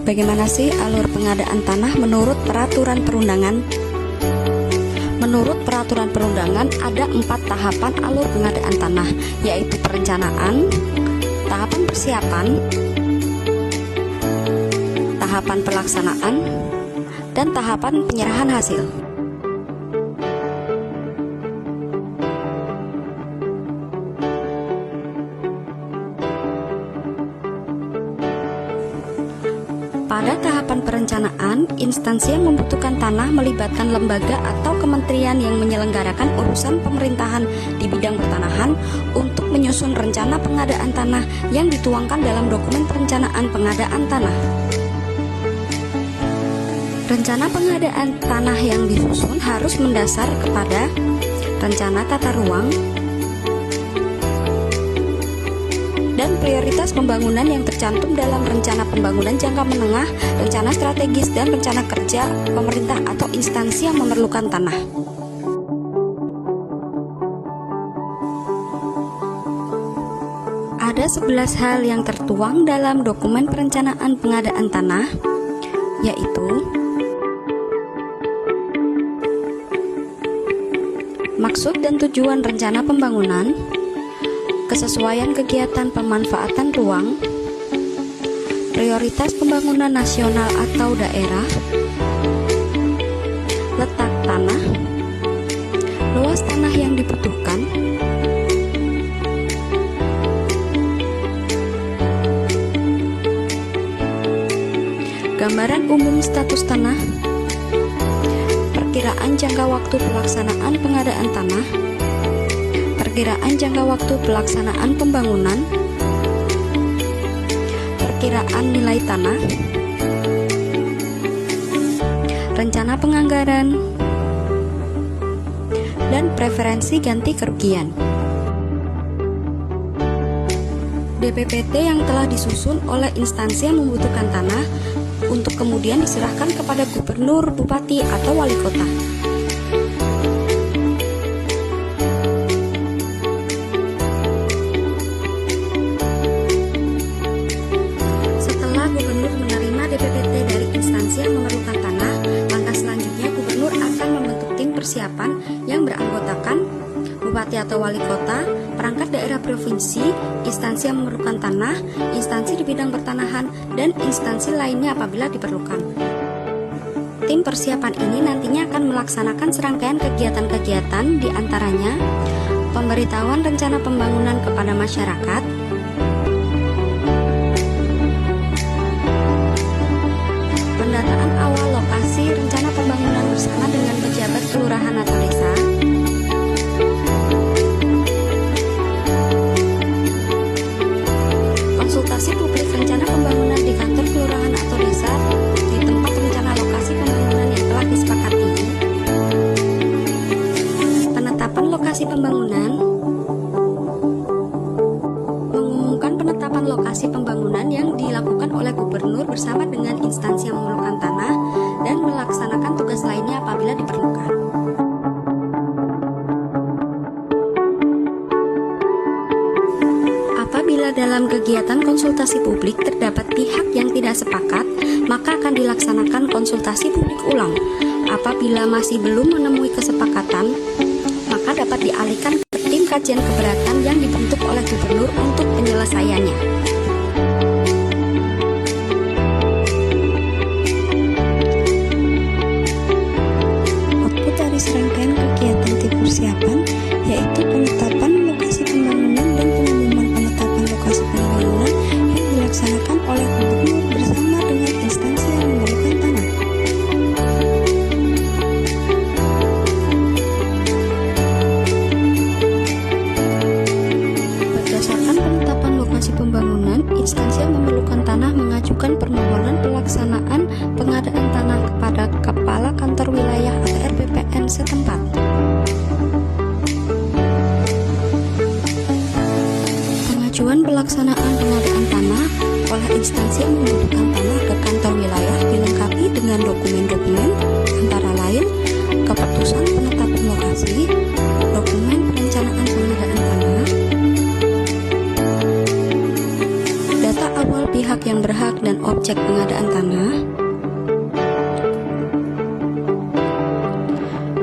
Bagaimana sih alur pengadaan tanah menurut peraturan perundangan? Menurut peraturan perundangan ada 4 tahapan alur pengadaan tanah, yaitu perencanaan, tahapan persiapan, tahapan pelaksanaan, dan tahapan penyerahan hasil. Pada tahapan perencanaan, instansi yang membutuhkan tanah melibatkan lembaga atau kementerian yang menyelenggarakan urusan pemerintahan di bidang pertanahan untuk menyusun rencana pengadaan tanah yang dituangkan dalam dokumen perencanaan pengadaan tanah. Rencana pengadaan tanah yang disusun harus mendasar kepada rencana tata ruang dan prioritas pembangunan yang tercantum dalam rencana pembangunan jangka menengah, rencana strategis, dan rencana kerja pemerintah atau instansi yang memerlukan tanah. Ada 11 hal yang tertuang dalam dokumen perencanaan pengadaan tanah, yaitu maksud dan tujuan rencana pembangunan, kesesuaian kegiatan pemanfaatan ruang, prioritas pembangunan nasional atau daerah, letak tanah, luas tanah yang dibutuhkan, gambaran umum status tanah, perkiraan jangka waktu pelaksanaan pengadaan tanah, perkiraan jangka waktu pelaksanaan pembangunan, perkiraan nilai tanah, rencana penganggaran, dan preferensi ganti kerugian. DPPT yang telah disusun oleh instansi yang membutuhkan tanah untuk kemudian diserahkan kepada gubernur, bupati, atau wali kota. DPPT dari instansi yang memerlukan tanah, langkah selanjutnya gubernur akan membentuk tim persiapan yang beranggotakan bupati atau wali kota, perangkat daerah provinsi, instansi yang memerlukan tanah, instansi di bidang pertanahan, dan instansi lainnya apabila diperlukan. Tim persiapan ini nantinya akan melaksanakan serangkaian kegiatan-kegiatan, di antaranya pemberitahuan rencana pembangunan kepada masyarakat, pendataan awal lokasi rencana pembangunan bersama dengan pejabat kelurahan atau desa, konsultasi publik rencana pembangunan di kantor kelurahan atau desa di tempat rencana lokasi pembangunan yang telah disepakati, penetapan lokasi pembangunan, mengumumkan penetapan lokasi pembangunan yang dilakukan oleh gubernur bersama dengan instansi yang memerlukan tanah, dan melaksanakan tugas lainnya apabila diperlukan. Apabila dalam kegiatan konsultasi publik terdapat pihak yang tidak sepakat, maka akan dilaksanakan konsultasi publik ulang. Apabila masih belum menemui kesepakatan, maka dapat dialihkan ke tim kajian keberatan yang dibentuk oleh gubernur untuk penyelesaiannya. Serangkaian kegiatan tim persiapan, yaitu penetapan lokasi pembangunan dan pengumuman penetapan lokasi pembangunan yang dilaksanakan oleh gubernur bersama dengan instansi yang memerlukan tanah. Berdasarkan penetapan lokasi pembangunan, instansi yang memerlukan tanah mengajukan permohonan pelaksanaan pengadaan tanah kepada Kepala Kantor Wilayah atau RPPN setempat. Pengajuan pelaksanaan pengadaan tanah oleh instansi yang membutuhkan tanah ke kantor wilayah dilengkapi dengan dokumen-dokumen antara lain keputusan penetapan lokasi, dokumen perencanaan pengadaan tanah, data awal pihak pihak yang berhak dan objek pengadaan tanah,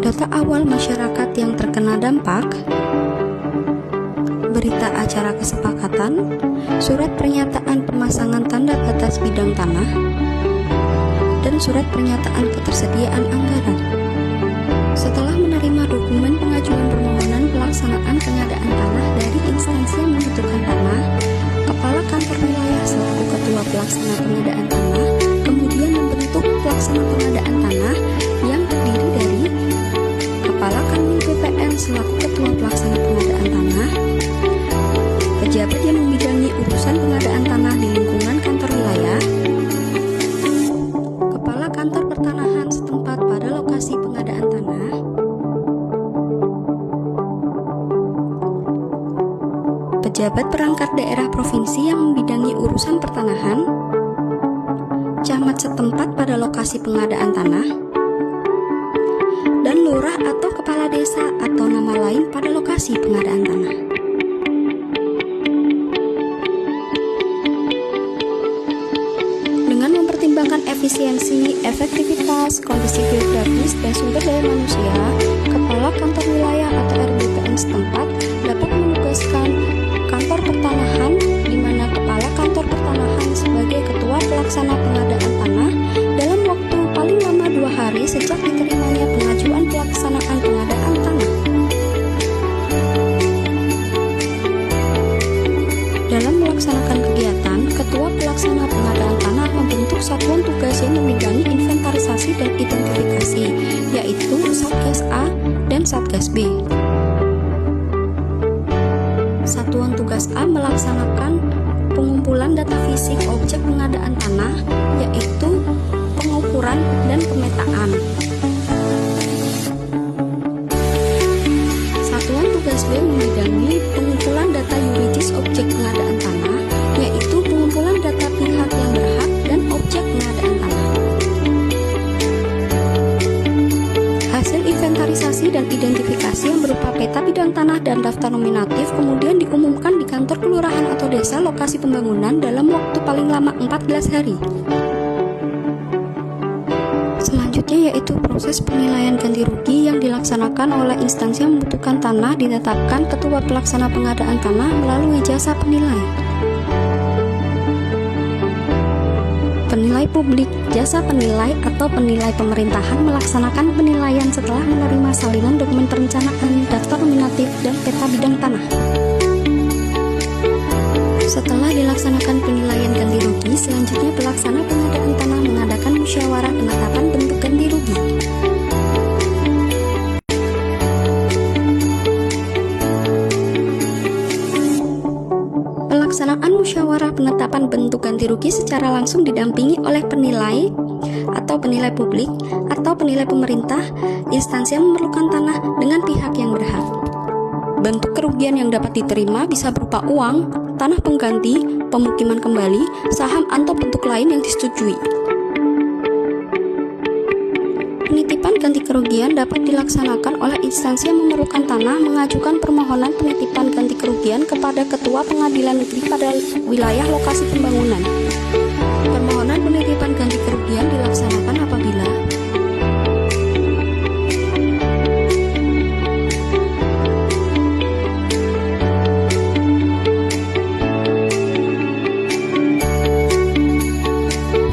data awal masyarakat yang terkena dampak, berita acara kesepakatan, surat pernyataan pemasangan tanda batas bidang tanah, dan surat pernyataan ketersediaan anggaran. Setelah menerima dokumen pengajuan permohonan pelaksanaan pengadaan tanah dari instansi yang membutuhkan tanah, Kepala Kantor Wilayah selaku Ketua Pelaksana Pengadaan Tanah kemudian membentuk Pelaksana Pengadaan Tanah yang terdiri dari Kepala Kanwil BPN selaku Ketua Pelaksana Pengadaan Tanah, pejabat yang membidangi urusan pengadaan tanah di lingkungan kantor wilayah, Kepala Kantor Pertanahan setempat pada lokasi pengadaan tanah, pejabat perangkat daerah provinsi yang membidangi urusan pertanahan, camat setempat pada lokasi pengadaan tanah, dan lurah atau kepala desa atau nama lain pada lokasi pengadaan tanah. Dengan mempertimbangkan efisiensi, efektivitas, kondisi geografis, dan sumber daya manusia, Kepala Kantor Wilayah atau RBPN setempat dapat menugaskan Kantor Pertanahan, di mana Kepala Kantor Pertanahan sebagai Ketua Pelaksana Pengadaan Tanah dalam waktu paling lama 2 hari sejak diterimanya pengajuan pelaksanaan pengadaan tanah. Dalam melaksanakan kegiatan, Ketua Pelaksana Pengadaan Tanah membentuk satuan tugas yang membidangi inventarisasi dan identifikasi, yaitu Satgas A dan Satgas B. Satuan tugas A melaksanakan pengumpulan data fisik objek pengadaan tanah, yaitu pengukuran dan pemetaan. Satuan tugas B membidangi pengumpulan data yuridis objek pengadaan tanah, yaitu pengumpulan data pihak yang berhak dan objek pengadaan tanah. Hasil inventarisasi dan identifikasi yang berupa peta bidang tanah dan daftar nominatif kemudian diumumkan di kantor kelurahan atau desa lokasi pembangunan dalam waktu paling lama 14 hari. Selanjutnya yaitu proses penilaian ganti rugi yang dilaksanakan oleh instansi yang membutuhkan tanah ditetapkan Ketua Pelaksana Pengadaan Tanah melalui jasa penilai. Penilai publik, jasa penilai atau penilai pemerintahan melaksanakan penilaian setelah menerima salinan dokumen perencanaan, daftar nominatif, dan peta bidang tanah. Setelah dilaksanakan penilaian ganti rugi, selanjutnya pelaksana pengadaan tanah mengadakan musyawarah penetapan bentuk ganti rugi. Pelaksanaan musyawarah penetapan bentuk ganti rugi secara langsung didampingi oleh penilai atau penilai publik atau penilai pemerintah, instansi yang memerlukan tanah dengan pihak yang berhak. Bentuk kerugian yang dapat diterima bisa berupa uang, tanah pengganti, pemukiman kembali, saham atau bentuk lain yang disetujui. Penitipan ganti kerugian dapat dilaksanakan oleh instansi yang memerlukan tanah mengajukan permohonan penitipan ganti kerugian kepada Ketua Pengadilan Negeri pada wilayah lokasi pembangunan. Permohonan penitipan ganti kerugian dilaksanakan apabila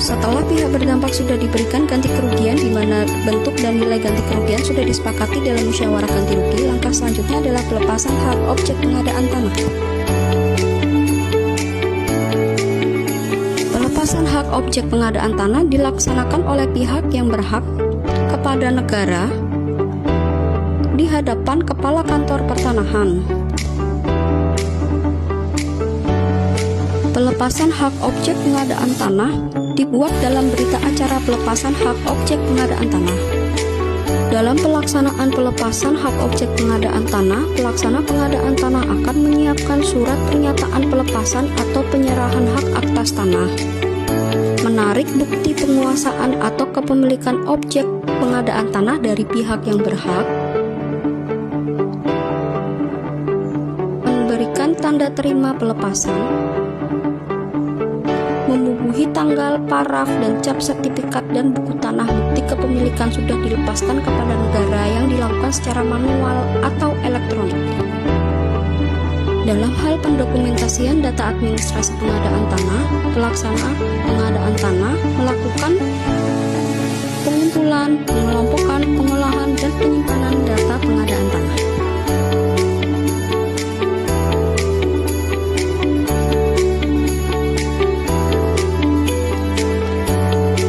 setelah pihak berdampak sudah diberikan ganti kerugian di mana bentuk dan nilai ganti kerugian sudah disepakati dalam musyawarah ganti rugi, langkah selanjutnya adalah pelepasan hak objek pengadaan tanah. Pelepasan hak objek pengadaan tanah dilaksanakan oleh pihak yang berhak kepada negara di hadapan Kepala Kantor Pertanahan. Pelepasan hak objek pengadaan tanah dibuat dalam berita acara pelepasan hak objek pengadaan tanah. Dalam pelaksanaan pelepasan hak objek pengadaan tanah, pelaksana pengadaan tanah akan menyiapkan surat pernyataan pelepasan atau penyerahan hak atas tanah, menarik bukti penguasaan atau kepemilikan objek pengadaan tanah dari pihak yang berhak, memberikan tanda terima pelepasan, membubuhi tanggal, paraf, dan cap sertifikat dan buku tanah bukti kepemilikan sudah dilepaskan kepada negara yang dilakukan secara manual atau elektronik. Dalam hal pendokumentasian data administrasi pengadaan tanah, pelaksana pengadaan tanah melakukan pengumpulan, pengelompokan, pengolahan, dan penyimpanan data pengadaan tanah.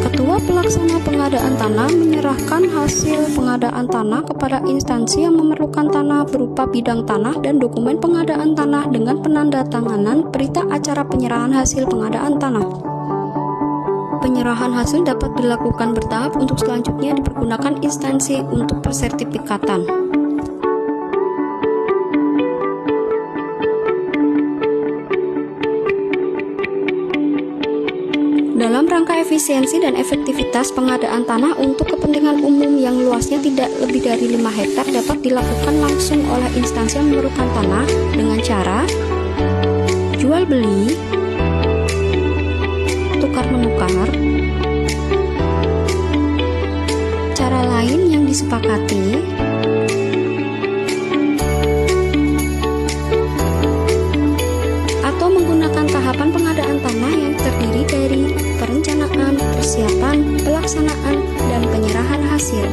Ketua Pelaksana Pengadaan Tanah menyerahkan hasil pengadaan tanah kepada instansi yang memerlukan tanah berupa bidang tanah dan dokumen pengadaan tanah dengan penandatanganan berita acara penyerahan hasil pengadaan tanah. Penyerahan hasil dapat dilakukan bertahap untuk selanjutnya dipergunakan instansi untuk persertifikatan. Dalam rangka efisiensi dan efektivitas pengadaan tanah untuk kepentingan umum yang luasnya tidak lebih dari 5 hektar dapat dilakukan langsung oleh instansi yang memerlukan tanah dengan cara jual beli, tukar-menukar, cara lain yang disepakati, atau menggunakan tahapan pengadaan tanah yang terdiri dari perencanaan, persiapan, pelaksanaan, dan penyerahan hasil.